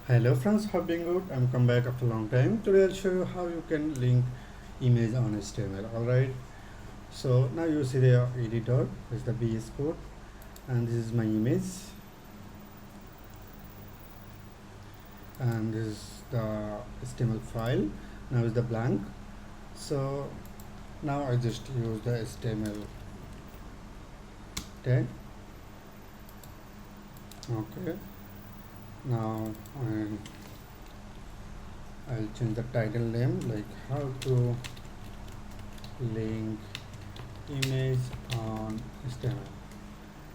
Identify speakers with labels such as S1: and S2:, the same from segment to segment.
S1: Hello friends, how being good? I'm come back after a long time. Today I'll show you how you can link image on HTML. Alright. So now you see the editor is the VS Code and this is my image and this is the HTML file. Now is the blank. So now I just use the HTML tag. Okay. Now I'll change the title name like how to link image on HTML.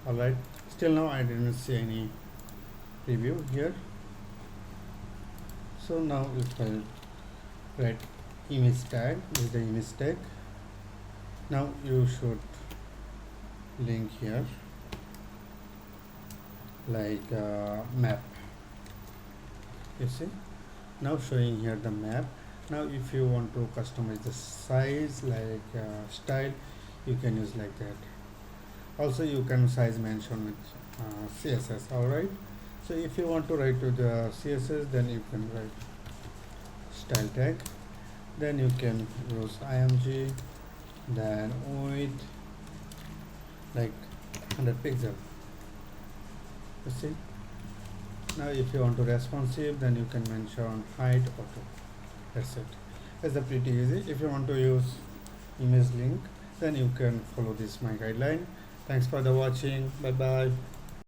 S1: Alright, still now I didn't see any preview here. So now if I write image tag, this is the image tag. Now you should link here like map. You see, now showing here the map. Now if you want to customize the size like style, you can use like that. Also you can size mention with CSS. Alright, so if you want to write to the CSS, then you can write style tag, then you can use img, then width like 100 pixel. You see, now if you want to responsive, then you can mention height auto. That's it. It's a pretty easy. If you want to use image link, then you can follow this my guideline. Thanks for the watching. Bye bye.